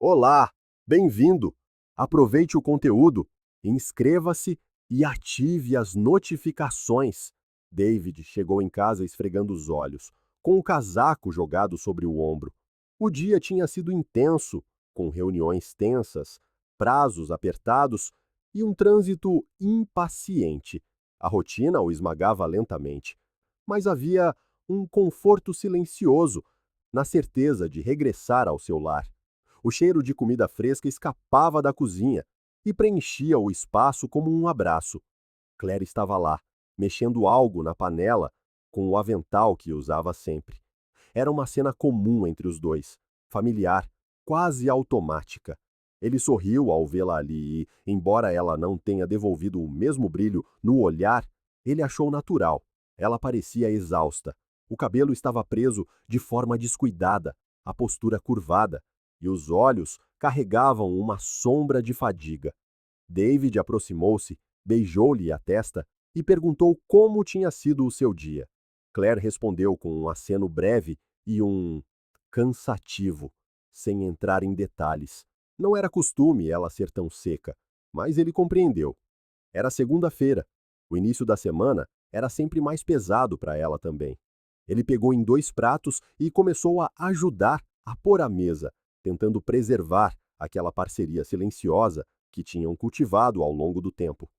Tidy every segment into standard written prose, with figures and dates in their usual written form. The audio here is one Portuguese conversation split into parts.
Olá, bem-vindo! Aproveite o conteúdo, inscreva-se e ative as notificações. David chegou em casa esfregando os olhos, com o casaco jogado sobre o ombro. O dia tinha sido intenso, com reuniões tensas, prazos apertados e um trânsito impaciente. A rotina o esmagava lentamente, mas havia um conforto silencioso na certeza de regressar ao seu lar. O cheiro de comida fresca escapava da cozinha e preenchia o espaço como um abraço. Claire estava lá, mexendo algo na panela com o avental que usava sempre. Era uma cena comum entre os dois, familiar, quase automática. Ele sorriu ao vê-la ali e, embora ela não tenha devolvido o mesmo brilho no olhar, ele achou natural. Ela parecia exausta. O cabelo estava preso de forma descuidada, a postura curvada, e os olhos carregavam uma sombra de fadiga. David aproximou-se, beijou-lhe a testa e perguntou como tinha sido o seu dia. Claire respondeu com um aceno breve e um cansativo, sem entrar em detalhes. Não era costume ela ser tão seca, mas ele compreendeu. Era segunda-feira. O início da semana era sempre mais pesado para ela também. Ele pegou em 2 pratos e começou a ajudar a pôr a mesa, tentando preservar aquela parceria silenciosa que tinham cultivado ao longo do tempo.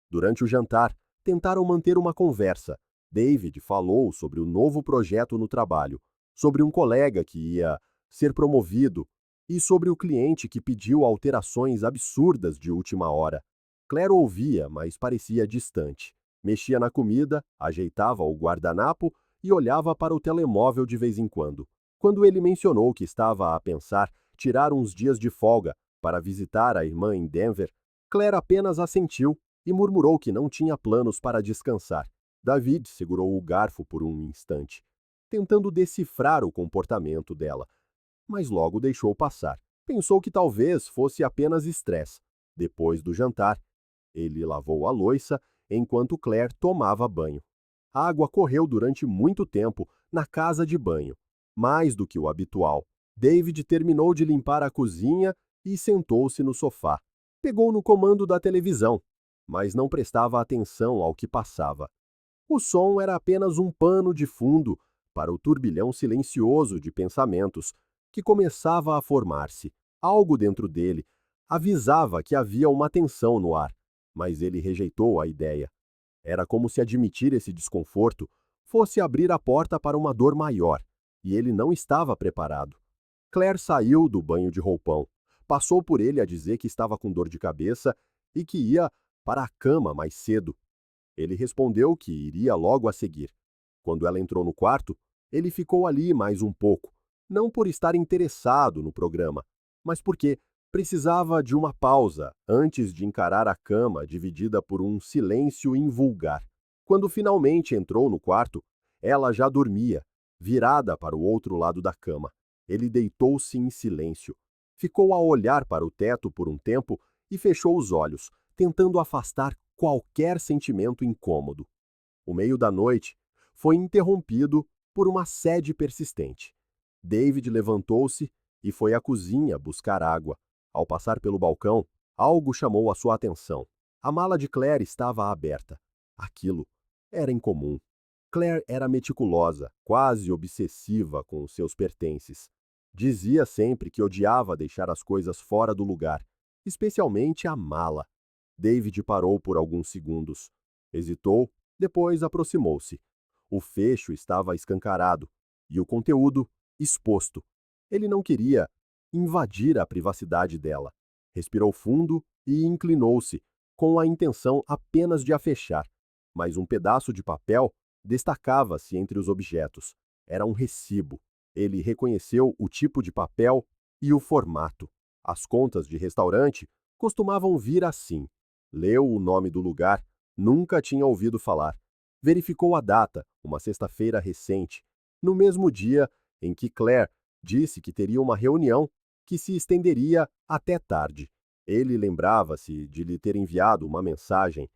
Durante o jantar, tentaram manter uma conversa. David falou sobre o novo projeto no trabalho, sobre um colega que ia ser promovido e sobre o cliente que pediu alterações absurdas de última hora. Claire ouvia, mas parecia distante. Mexia na comida, ajeitava o guardanapo e olhava para o telemóvel de vez em quando. Quando ele mencionou que estava a pensar tirar uns dias de folga para visitar a irmã em Denver, Claire apenas assentiu e murmurou que não tinha planos para descansar. David segurou o garfo por um instante, tentando decifrar o comportamento dela, mas logo deixou passar. Pensou que talvez fosse apenas estresse. Depois do jantar, ele lavou a louça enquanto Claire tomava banho. A água correu durante muito tempo na casa de banho, mais do que o habitual. David terminou de limpar a cozinha e sentou-se no sofá. Pegou no comando da televisão, mas não prestava atenção ao que passava. O som era apenas um pano de fundo para o turbilhão silencioso de pensamentos que começava a formar-se. Algo dentro dele avisava que havia uma tensão no ar, mas ele rejeitou a ideia. Era como se admitir esse desconforto fosse abrir a porta para uma dor maior, e ele não estava preparado. Claire saiu do banho de roupão, passou por ele a dizer que estava com dor de cabeça e que ia para a cama mais cedo. Ele respondeu que iria logo a seguir. Quando ela entrou no quarto, ele ficou ali mais um pouco, não por estar interessado no programa, mas porque precisava de uma pausa antes de encarar a cama dividida por um silêncio invulgar. Quando finalmente entrou no quarto, ela já dormia, virada para o outro lado da cama. Ele deitou-se em silêncio. Ficou a olhar para o teto por um tempo e fechou os olhos, tentando afastar qualquer sentimento incômodo. O meio da noite foi interrompido por uma sede persistente. David levantou-se e foi à cozinha buscar água. Ao passar pelo balcão, algo chamou a sua atenção. A mala de Claire estava aberta. Aquilo era incomum. Claire era meticulosa, quase obsessiva com os seus pertences. Dizia sempre que odiava deixar as coisas fora do lugar, especialmente a mala. David parou por alguns segundos. Hesitou, depois aproximou-se. O fecho estava escancarado e o conteúdo exposto. Ele não queria invadir a privacidade dela. Respirou fundo e inclinou-se, com a intenção apenas de a fechar. Mas um pedaço de papel destacava-se entre os objetos. Era um recibo. Ele reconheceu o tipo de papel e o formato. As contas de restaurante costumavam vir assim. Leu o nome do lugar, nunca tinha ouvido falar. Verificou a data, uma sexta-feira recente, no mesmo dia em que Claire disse que teria uma reunião que se estenderia até tarde. Ele lembrava-se de lhe ter enviado uma mensagem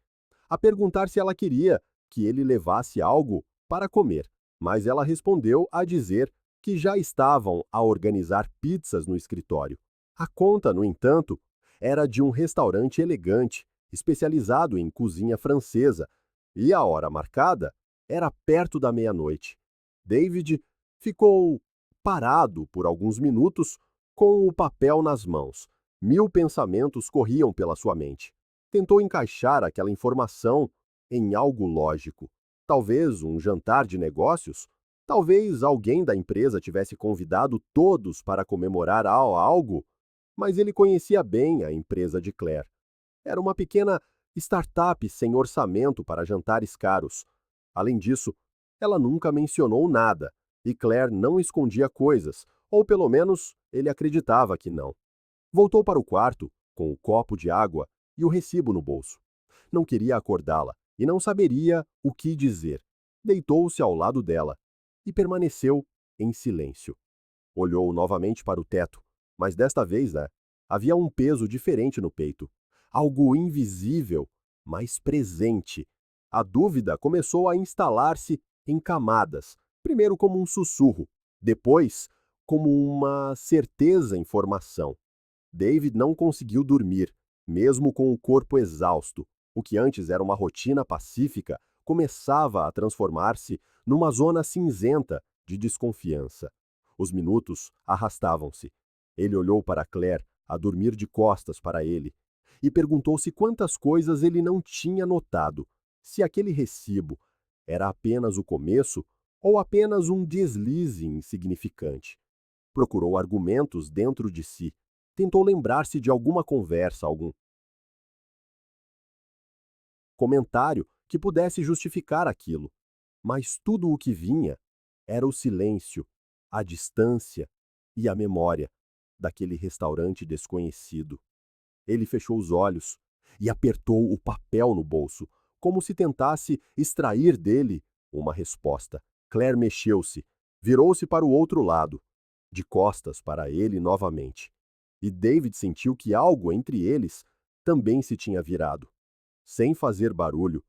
a perguntar se ela queria que ele levasse algo para comer, mas ela respondeu a dizer que já estavam a organizar pizzas no escritório. A conta, no entanto, era de um restaurante elegante, especializado em cozinha francesa, e a hora marcada era perto da meia-noite. David ficou parado por alguns minutos com o papel nas mãos. Mil pensamentos corriam pela sua mente. Tentou encaixar aquela informação em algo lógico. Talvez um jantar de negócios? Talvez alguém da empresa tivesse convidado todos para comemorar algo, mas ele conhecia bem a empresa de Claire. Era uma pequena startup sem orçamento para jantares caros. Além disso, ela nunca mencionou nada, e Claire não escondia coisas, ou pelo menos ele acreditava que não. Voltou para o quarto, com o copo de água e o recibo no bolso. Não queria acordá-la e não saberia o que dizer. Deitou-se ao lado dela e permaneceu em silêncio. Olhou novamente para o teto, mas desta vez, havia um peso diferente no peito. Algo invisível, mas presente. A dúvida começou a instalar-se em camadas, primeiro como um sussurro, depois como uma certeza em formação. David não conseguiu dormir, mesmo com o corpo exausto. O que antes era uma rotina pacífica começava a transformar-se numa zona cinzenta de desconfiança. Os minutos arrastavam-se. Ele olhou para Claire, a dormir de costas para ele, e perguntou-se quantas coisas ele não tinha notado. Se aquele recibo era apenas o começo ou apenas um deslize insignificante. Procurou argumentos dentro de si. Tentou lembrar-se de alguma conversa, algum comentário que pudesse justificar aquilo. Mas tudo o que vinha era o silêncio, a distância e a memória daquele restaurante desconhecido. Ele fechou os olhos e apertou o papel no bolso, como se tentasse extrair dele uma resposta. Claire mexeu-se, virou-se para o outro lado, de costas para ele novamente. E David sentiu que algo entre eles também se tinha virado. Sem fazer barulho,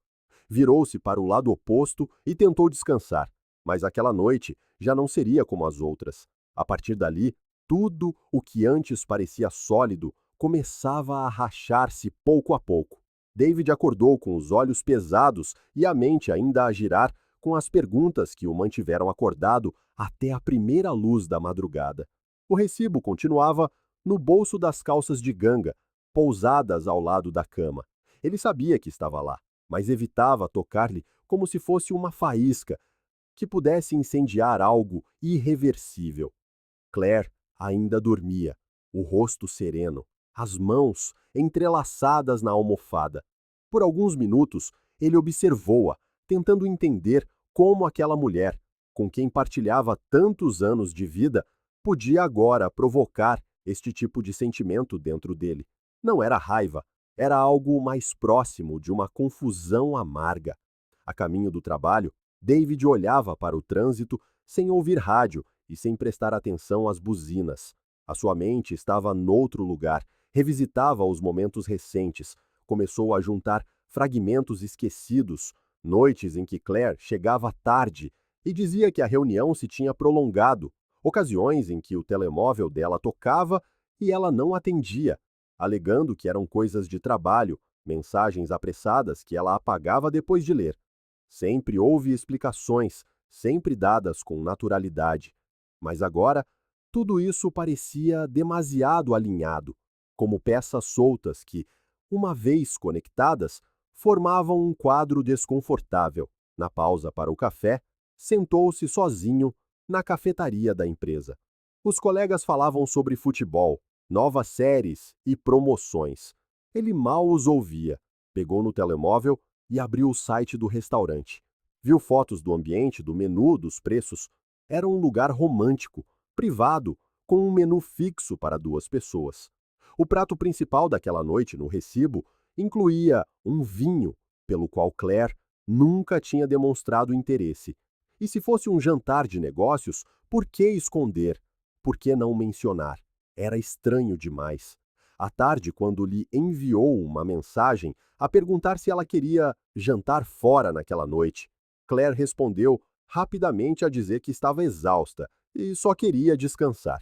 virou-se para o lado oposto e tentou descansar, mas aquela noite já não seria como as outras. A partir dali, tudo o que antes parecia sólido começava a rachar-se pouco a pouco. David acordou com os olhos pesados e a mente ainda a girar com as perguntas que o mantiveram acordado até a primeira luz da madrugada. O recibo continuava no bolso das calças de ganga, pousadas ao lado da cama. Ele sabia que estava lá, mas evitava tocar-lhe como se fosse uma faísca que pudesse incendiar algo irreversível. Claire ainda dormia, o rosto sereno, as mãos entrelaçadas na almofada. Por alguns minutos, ele observou-a, tentando entender como aquela mulher, com quem partilhava tantos anos de vida, podia agora provocar este tipo de sentimento dentro dele. Não era raiva, era algo mais próximo de uma confusão amarga. A caminho do trabalho, David olhava para o trânsito sem ouvir rádio e sem prestar atenção às buzinas. A sua mente estava noutro lugar, revisitava os momentos recentes, começou a juntar fragmentos esquecidos, noites em que Claire chegava tarde e dizia que a reunião se tinha prolongado, ocasiões em que o telemóvel dela tocava e ela não atendia, alegando que eram coisas de trabalho, mensagens apressadas que ela apagava depois de ler. Sempre houve explicações, sempre dadas com naturalidade. Mas agora, tudo isso parecia demasiado alinhado, como peças soltas que, uma vez conectadas, formavam um quadro desconfortável. Na pausa para o café, sentou-se sozinho na cafetaria da empresa. Os colegas falavam sobre futebol, novas séries e promoções. Ele mal os ouvia. Pegou no telemóvel e abriu o site do restaurante. Viu fotos do ambiente, do menu, dos preços. Era um lugar romântico, privado, com um menu fixo para 2 pessoas. O prato principal daquela noite no recibo incluía um vinho, pelo qual Claire nunca tinha demonstrado interesse. E se fosse um jantar de negócios, por que esconder? Por que não mencionar? Era estranho demais. À tarde, quando lhe enviou uma mensagem a perguntar se ela queria jantar fora naquela noite, Claire respondeu rapidamente a dizer que estava exausta e só queria descansar.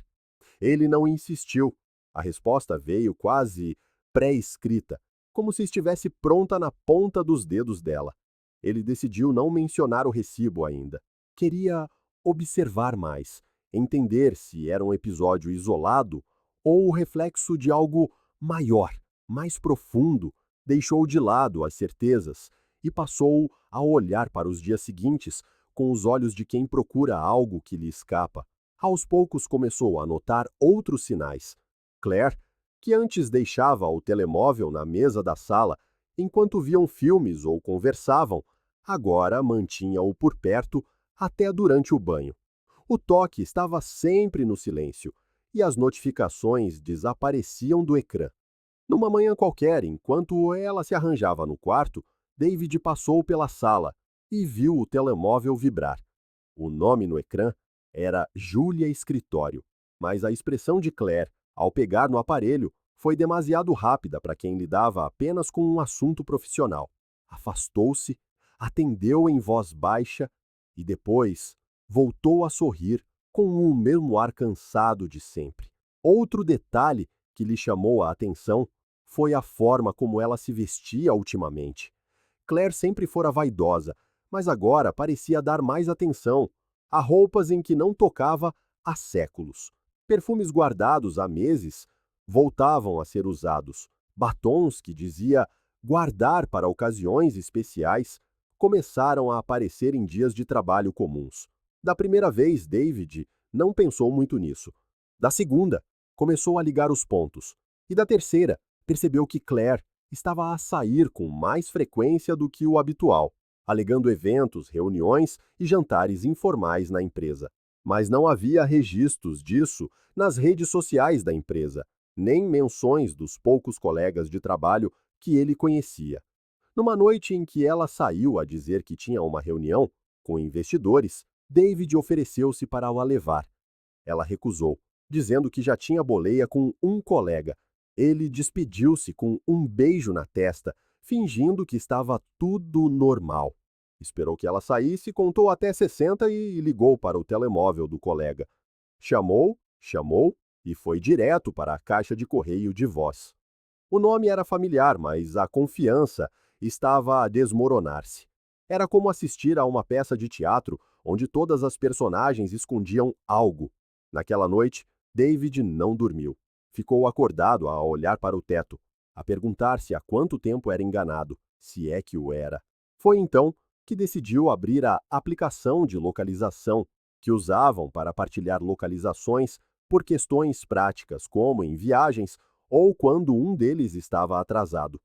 Ele não insistiu. A resposta veio quase pré-escrita, como se estivesse pronta na ponta dos dedos dela. Ele decidiu não mencionar o recibo ainda. Queria observar mais, entender se era um episódio isolado ou o reflexo de algo maior, mais profundo. Deixou de lado as certezas e passou a olhar para os dias seguintes com os olhos de quem procura algo que lhe escapa. Aos poucos começou a notar outros sinais. Claire, que antes deixava o telemóvel na mesa da sala enquanto viam filmes ou conversavam, agora mantinha-o por perto até durante o banho. O toque estava sempre no silêncio e as notificações desapareciam do ecrã. Numa manhã qualquer, enquanto ela se arranjava no quarto, David passou pela sala e viu o telemóvel vibrar. O nome no ecrã era Júlia Escritório, mas a expressão de Claire, ao pegar no aparelho, foi demasiado rápida para quem lidava apenas com um assunto profissional. Afastou-se, atendeu em voz baixa e depois voltou a sorrir com o mesmo ar cansado de sempre. Outro detalhe que lhe chamou a atenção foi a forma como ela se vestia ultimamente. Claire sempre fora vaidosa, mas agora parecia dar mais atenção a roupas em que não tocava há séculos. Perfumes guardados há meses voltavam a ser usados. Batons que dizia guardar para ocasiões especiais começaram a aparecer em dias de trabalho comuns. Da primeira vez, David não pensou muito nisso. Da segunda, começou a ligar os pontos. E da terceira, percebeu que Claire estava a sair com mais frequência do que o habitual, alegando eventos, reuniões e jantares informais na empresa. Mas não havia registros disso nas redes sociais da empresa, nem menções dos poucos colegas de trabalho que ele conhecia. Numa noite em que ela saiu a dizer que tinha uma reunião com investidores, David ofereceu-se para a levar. Ela recusou, dizendo que já tinha boleia com um colega. Ele despediu-se com um beijo na testa, fingindo que estava tudo normal. Esperou que ela saísse, contou até 60 e ligou para o telemóvel do colega. Chamou e foi direto para a caixa de correio de voz. O nome era familiar, mas a confiança estava a desmoronar-se. Era como assistir a uma peça de teatro onde todas as personagens escondiam algo. Naquela noite, David não dormiu. Ficou acordado a olhar para o teto, a perguntar-se há quanto tempo era enganado, se é que o era. Foi então que decidiu abrir a aplicação de localização que usavam para partilhar localizações por questões práticas, como em viagens ou quando um deles estava atrasado.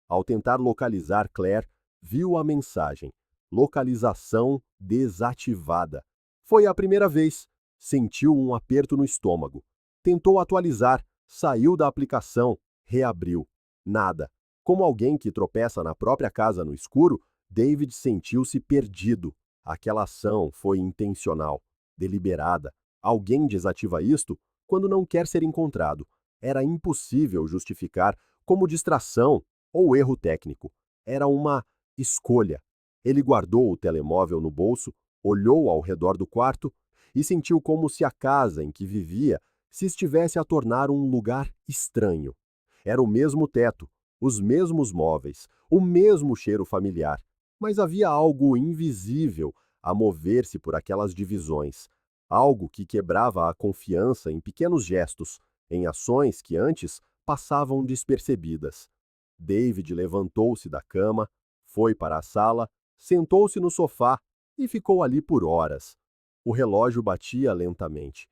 Ao tentar localizar Claire, viu a mensagem: localização desativada. Foi a primeira vez. Sentiu um aperto no estômago. Tentou atualizar, saiu da aplicação, reabriu. Nada. Como alguém que tropeça na própria casa no escuro, David sentiu-se perdido. Aquela ação foi intencional, deliberada. Alguém desativa isto quando não quer ser encontrado. Era impossível justificar como distração ou erro técnico. Era uma escolha. Ele guardou o telemóvel no bolso, olhou ao redor do quarto e sentiu como se a casa em que vivia se estivesse a tornar um lugar estranho. Era o mesmo teto, os mesmos móveis, o mesmo cheiro familiar, mas havia algo invisível a mover-se por aquelas divisões, algo que quebrava a confiança em pequenos gestos, em ações que antes passavam despercebidas. David levantou-se da cama, foi para a sala, sentou-se no sofá e ficou ali por horas. O relógio batia lentamente.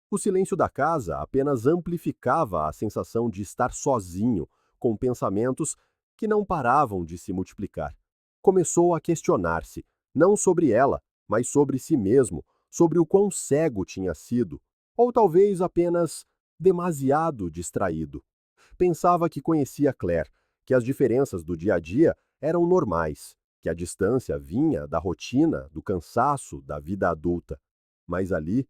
O silêncio da casa apenas amplificava a sensação de estar sozinho, com pensamentos que não paravam de se multiplicar. Começou a questionar-se, não sobre ela, mas sobre si mesmo, sobre o quão cego tinha sido, ou talvez apenas demasiado distraído. Pensava que conhecia Claire, que as diferenças do dia a dia eram normais, que a distância vinha da rotina, do cansaço, da vida adulta. Mas ali,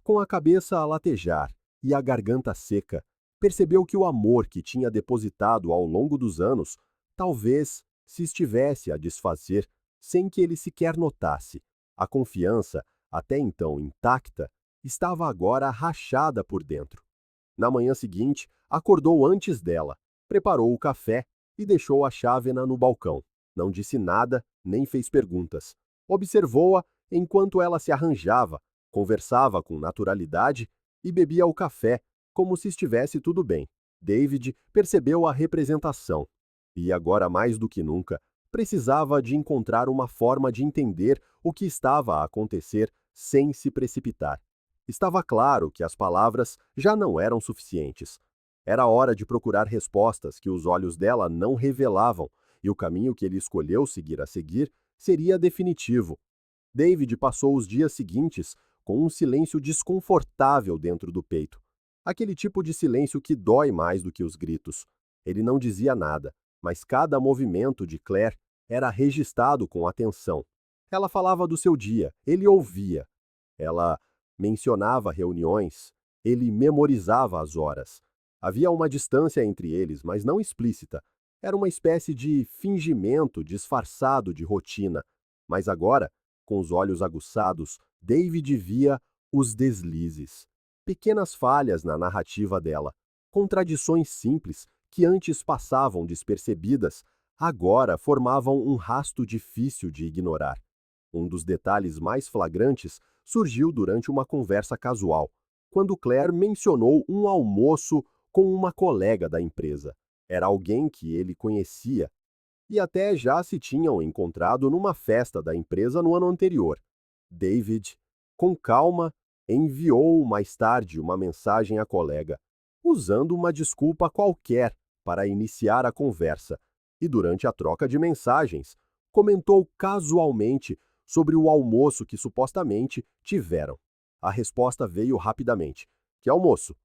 com a cabeça a latejar e a garganta seca, percebeu que o amor que tinha depositado ao longo dos anos talvez se estivesse a desfazer sem que ele sequer notasse. A confiança, até então intacta, estava agora rachada por dentro. Na manhã seguinte, Acordou antes dela, preparou o café e deixou a chávena no balcão. Não disse nada, nem fez perguntas. Observou-a enquanto ela se arranjava, conversava com naturalidade e bebia o café, como se estivesse tudo bem. David percebeu a representação e, agora mais do que nunca, precisava de encontrar uma forma de entender o que estava a acontecer sem se precipitar. Estava claro que as palavras já não eram suficientes. Era hora de procurar respostas que os olhos dela não revelavam, e o caminho que ele escolheu seguir a seguir seria definitivo. David passou os dias seguintes com um silêncio desconfortável dentro do peito. Aquele tipo de silêncio que dói mais do que os gritos. Ele não dizia nada, mas cada movimento de Claire era registrado com atenção. Ela falava do seu dia, ele ouvia. Ela mencionava reuniões, ele memorizava as horas. Havia uma distância entre eles, mas não explícita. Era uma espécie de fingimento disfarçado de rotina. Mas agora, com os olhos aguçados, David via os deslizes. Pequenas falhas na narrativa dela. Contradições simples que antes passavam despercebidas, agora formavam um rasto difícil de ignorar. Um dos detalhes mais flagrantes surgiu durante uma conversa casual, quando Claire mencionou um almoço com uma colega da empresa. Era alguém que ele conhecia e até já se tinham encontrado numa festa da empresa no ano anterior. David, com calma, enviou mais tarde uma mensagem à colega, usando uma desculpa qualquer para iniciar a conversa, e durante a troca de mensagens, comentou casualmente sobre o almoço que supostamente tiveram. A resposta veio rapidamente. Que almoço?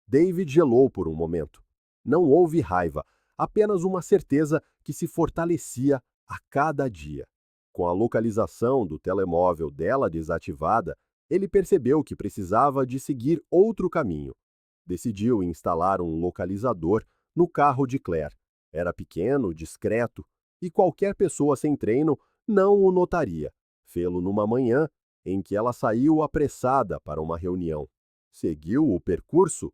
David gelou por um momento. Não houve raiva, apenas uma certeza que se fortalecia a cada dia. Com a localização do telemóvel dela desativada, ele percebeu que precisava de seguir outro caminho. Decidiu instalar um localizador no carro de Claire. Era pequeno, discreto, e qualquer pessoa sem treino não o notaria. Fê-lo numa manhã em que ela saiu apressada para uma reunião. Seguiu o percurso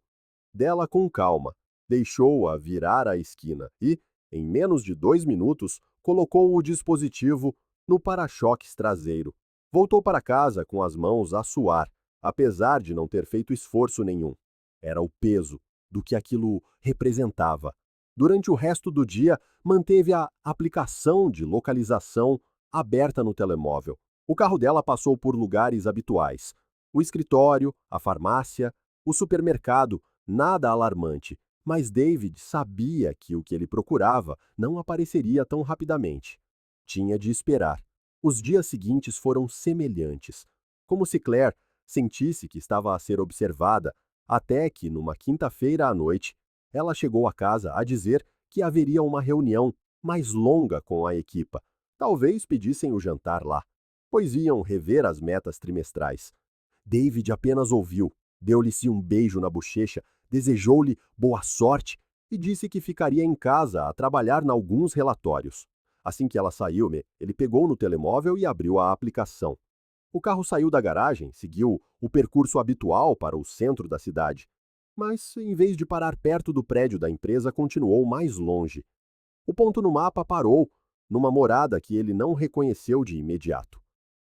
dela com calma, deixou-a virar a esquina e, em menos de 2 minutos, colocou o dispositivo no para-choques traseiro. Voltou para casa com as mãos a suar, apesar de não ter feito esforço nenhum. Era o peso do que aquilo representava. Durante o resto do dia, manteve a aplicação de localização aberta no telemóvel. O carro dela passou por lugares habituais: o escritório, a farmácia, o supermercado, nada alarmante, mas David sabia que o que ele procurava não apareceria tão rapidamente. Tinha de esperar. Os dias seguintes foram semelhantes, como se Claire sentisse que estava a ser observada, até que, numa quinta-feira à noite, ela chegou a casa a dizer que haveria uma reunião mais longa com a equipa. Talvez pedissem o jantar lá, pois iam rever as metas trimestrais. David apenas ouviu, deu-lhe um beijo na bochecha, desejou-lhe boa sorte e disse que ficaria em casa a trabalhar em alguns relatórios. Assim que ela saiu, ele pegou no telemóvel e abriu a aplicação. O carro saiu da garagem, seguiu o percurso habitual para o centro da cidade, mas, em vez de parar perto do prédio da empresa, continuou mais longe. O ponto no mapa parou, numa morada que ele não reconheceu de imediato.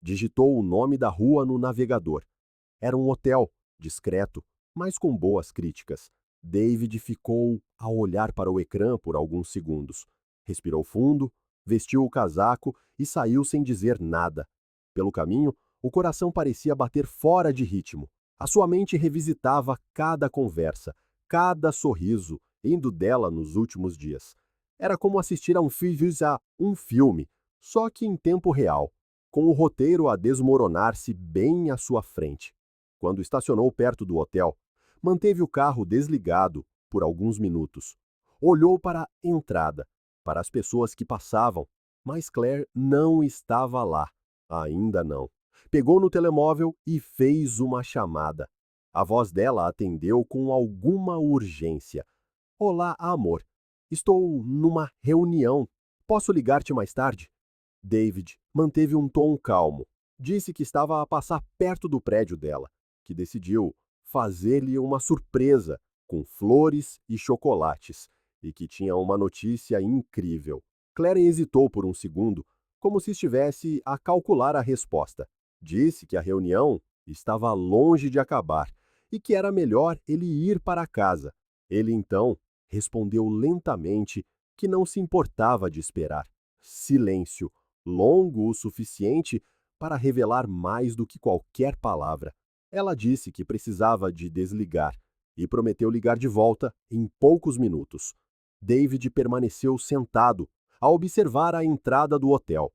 Digitou o nome da rua no navegador. Era um hotel, discreto, mas com boas críticas. David ficou a olhar para o ecrã por alguns segundos. Respirou fundo, vestiu o casaco e saiu sem dizer nada. Pelo caminho, o coração parecia bater fora de ritmo. A sua mente revisitava cada conversa, cada sorriso, indo dela nos últimos dias. Era como assistir a um filme, só que em tempo real, com o roteiro a desmoronar-se bem à sua frente. Quando estacionou perto do hotel, manteve o carro desligado por alguns minutos. Olhou para a entrada, para as pessoas que passavam, mas Claire não estava lá. Ainda não. Pegou no telemóvel e fez uma chamada. A voz dela atendeu com alguma urgência. Olá, amor. Estou numa reunião. Posso ligar-te mais tarde? David manteve um tom calmo. Disse que estava a passar perto do prédio dela, que decidiu fazer-lhe uma surpresa com flores e chocolates, e que tinha uma notícia incrível. Claire hesitou por um segundo, como se estivesse a calcular a resposta. Disse que a reunião estava longe de acabar e que era melhor ele ir para casa. Ele então respondeu lentamente que não se importava de esperar. Silêncio, longo o suficiente para revelar mais do que qualquer palavra. Ela disse que precisava de desligar e prometeu ligar de volta em poucos minutos. David permaneceu sentado a observar a entrada do hotel.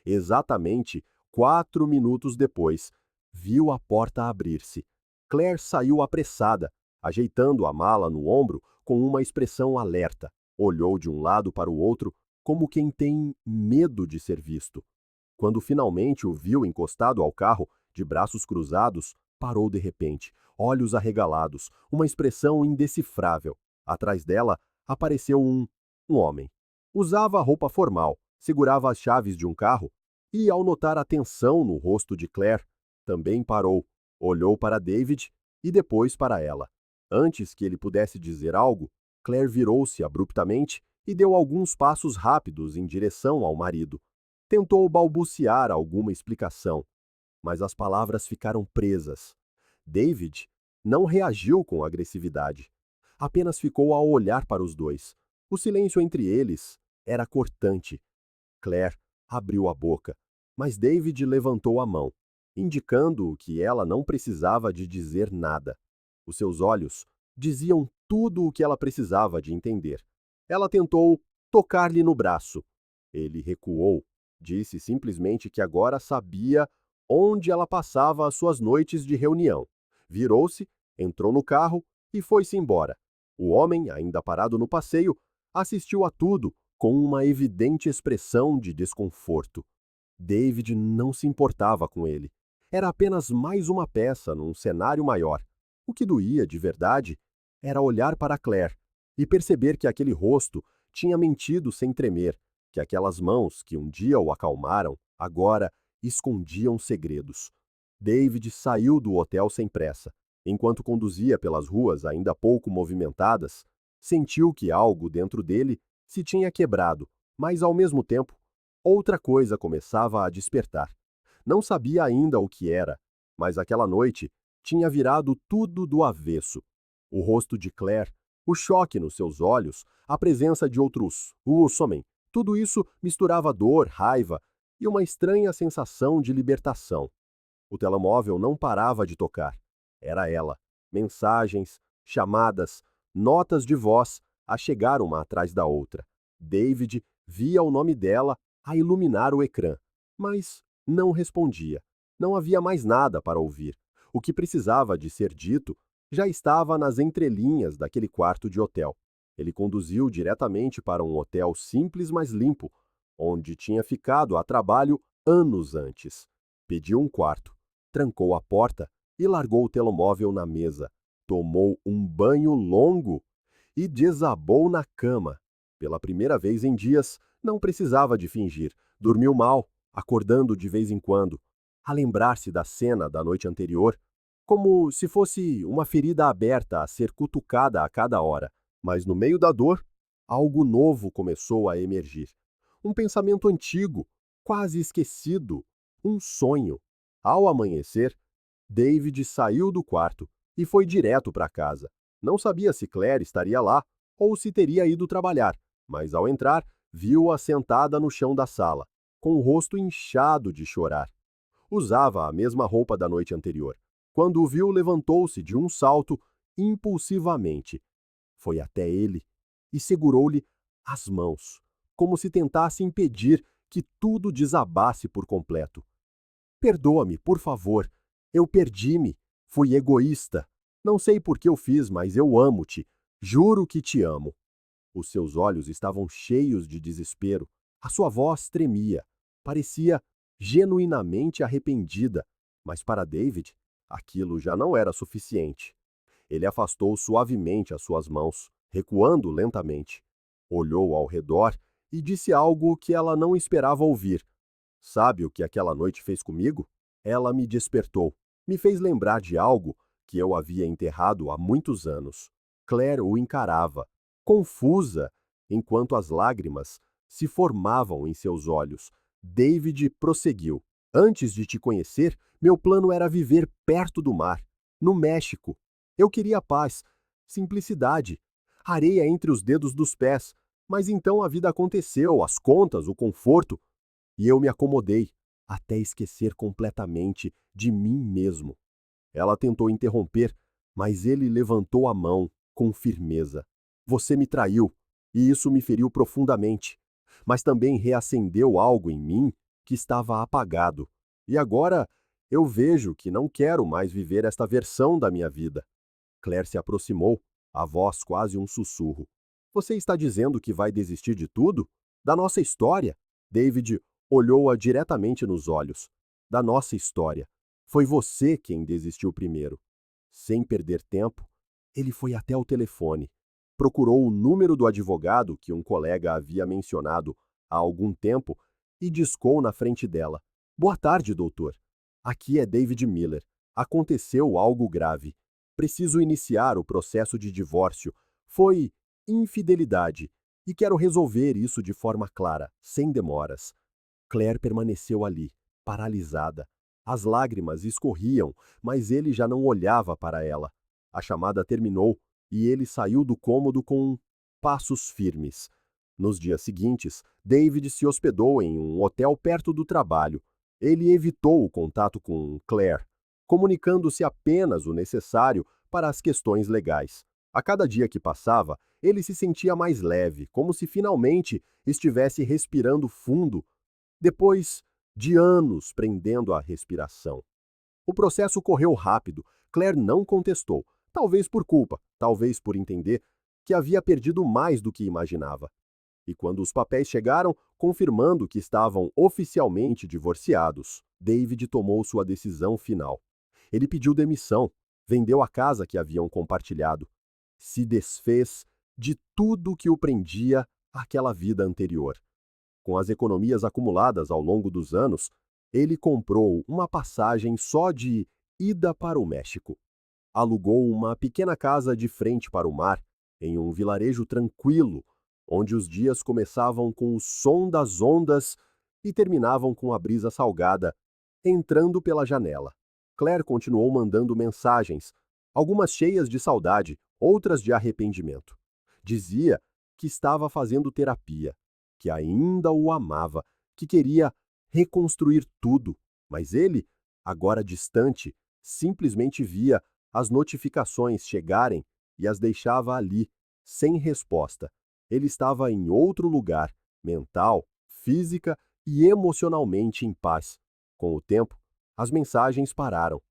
Exatamente 4 minutos depois, viu a porta abrir-se. Claire saiu apressada, ajeitando a mala no ombro com uma expressão alerta. Olhou de um lado para o outro, como quem tem medo de ser visto. Quando finalmente o viu encostado ao carro, de braços cruzados, parou de repente, olhos arregalados, uma expressão indecifrável. Atrás dela apareceu um homem. Usava roupa formal, segurava as chaves de um carro e, ao notar a tensão no rosto de Claire, também parou, olhou para David e depois para ela. Antes que ele pudesse dizer algo, Claire virou-se abruptamente e deu alguns passos rápidos em direção ao marido. Tentou balbuciar alguma explicação, mas as palavras ficaram presas. David não reagiu com agressividade. Apenas ficou a olhar para os dois. O silêncio entre eles era cortante. Claire abriu a boca, mas David levantou a mão, indicando que ela não precisava de dizer nada. Os seus olhos diziam tudo o que ela precisava de entender. Ela tentou tocar-lhe no braço. Ele recuou, disse simplesmente que agora sabia onde ela passava as suas noites de reunião. Virou-se, entrou no carro e foi-se embora. O homem, ainda parado no passeio, assistiu a tudo com uma evidente expressão de desconforto. David não se importava com ele. Era apenas mais uma peça num cenário maior. O que doía, de verdade, era olhar para Claire e perceber que aquele rosto tinha mentido sem tremer, que aquelas mãos que um dia o acalmaram, agora escondiam segredos. David saiu do hotel sem pressa. Enquanto conduzia pelas ruas ainda pouco movimentadas, sentiu que algo dentro dele se tinha quebrado, mas ao mesmo tempo, outra coisa começava a despertar. Não sabia ainda o que era, mas aquela noite tinha virado tudo do avesso. O rosto de Claire, o choque nos seus olhos, a presença de outros homens, tudo isso misturava dor, raiva e uma estranha sensação de libertação. O telemóvel não parava de tocar. Era ela. Mensagens, chamadas, notas de voz a chegar uma atrás da outra. David via o nome dela a iluminar o ecrã, mas não respondia. Não havia mais nada para ouvir. O que precisava de ser dito já estava nas entrelinhas daquele quarto de hotel. Ele conduziu diretamente para um hotel simples, mas limpo, onde tinha ficado a trabalho anos antes. Pediu um quarto, trancou a porta e largou o telemóvel na mesa. Tomou um banho longo e desabou na cama. Pela primeira vez em dias, não precisava de fingir. Dormiu mal, acordando de vez em quando, a lembrar-se da cena da noite anterior, como se fosse uma ferida aberta a ser cutucada a cada hora. Mas no meio da dor, algo novo começou a emergir. Um pensamento antigo, quase esquecido, um sonho. Ao amanhecer, David saiu do quarto e foi direto para casa. Não sabia se Claire estaria lá ou se teria ido trabalhar, mas ao entrar, viu-a sentada no chão da sala, com o rosto inchado de chorar. Usava a mesma roupa da noite anterior. Quando o viu, levantou-se de um salto impulsivamente. Foi até ele e segurou-lhe as mãos, como se tentasse impedir que tudo desabasse por completo. Perdoa-me, por favor. Eu perdi-me. Fui egoísta. Não sei por que eu fiz, mas eu amo-te. Juro que te amo. Os seus olhos estavam cheios de desespero. A sua voz tremia. Parecia genuinamente arrependida. Mas para David, aquilo já não era suficiente. Ele afastou suavemente as suas mãos, recuando lentamente. Olhou ao redor e disse algo que ela não esperava ouvir. Sabe o que aquela noite fez comigo? Ela me despertou. Me fez lembrar de algo que eu havia enterrado há muitos anos. Claire o encarava, confusa, enquanto as lágrimas se formavam em seus olhos. David prosseguiu. Antes de te conhecer, meu plano era viver perto do mar, no México. Eu queria paz, simplicidade, areia entre os dedos dos pés. Mas então a vida aconteceu, as contas, o conforto, e eu me acomodei, até esquecer completamente de mim mesmo. Ela tentou interromper, mas ele levantou a mão com firmeza. Você me traiu, e isso me feriu profundamente, mas também reacendeu algo em mim que estava apagado. E agora eu vejo que não quero mais viver esta versão da minha vida. Claire se aproximou, a voz quase um sussurro. Você está dizendo que vai desistir de tudo? Da nossa história? David olhou-a diretamente nos olhos. Da nossa história. Foi você quem desistiu primeiro. Sem perder tempo, ele foi até o telefone. Procurou o número do advogado que um colega havia mencionado há algum tempo e discou na frente dela. Boa tarde, doutor. Aqui é David Miller. Aconteceu algo grave. Preciso iniciar o processo de divórcio. Foi infidelidade e quero resolver isso de forma clara, sem demoras. Claire permaneceu ali, paralisada. As lágrimas escorriam, mas ele já não olhava para ela. A chamada terminou e ele saiu do cômodo com passos firmes. Nos dias seguintes, David se hospedou em um hotel perto do trabalho. Ele evitou o contato com Claire, comunicando-se apenas o necessário para as questões legais. A cada dia que passava, ele se sentia mais leve, como se finalmente estivesse respirando fundo, depois de anos prendendo a respiração. O processo correu rápido. Claire não contestou, talvez por culpa, talvez por entender que havia perdido mais do que imaginava. E quando os papéis chegaram, confirmando que estavam oficialmente divorciados, David tomou sua decisão final. Ele pediu demissão, vendeu a casa que haviam compartilhado, se desfez de tudo que o prendia àquela vida anterior. Com as economias acumuladas ao longo dos anos, ele comprou uma passagem só de ida para o México. Alugou uma pequena casa de frente para o mar, em um vilarejo tranquilo, onde os dias começavam com o som das ondas e terminavam com a brisa salgada, entrando pela janela. Claire continuou mandando mensagens, algumas cheias de saudade, outras de arrependimento. Dizia que estava fazendo terapia, que ainda o amava, que queria reconstruir tudo, mas ele, agora distante, simplesmente via as notificações chegarem e as deixava ali, sem resposta. Ele estava em outro lugar, mental, física e emocionalmente em paz. Com o tempo, as mensagens pararam.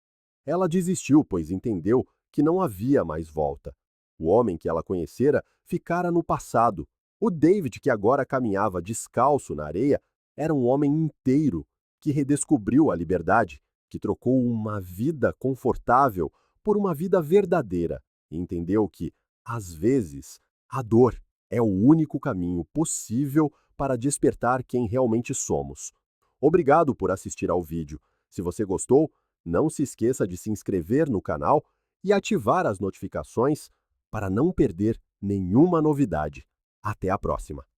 Ela desistiu, pois entendeu que não havia mais volta. O homem que ela conhecera ficara no passado. O David, que agora caminhava descalço na areia, era um homem inteiro, que redescobriu a liberdade, que trocou uma vida confortável por uma vida verdadeira e entendeu que, às vezes, a dor é o único caminho possível para despertar quem realmente somos. Obrigado por assistir ao vídeo. Se você gostou, não se esqueça de se inscrever no canal e ativar as notificações para não perder nenhuma novidade. Até a próxima!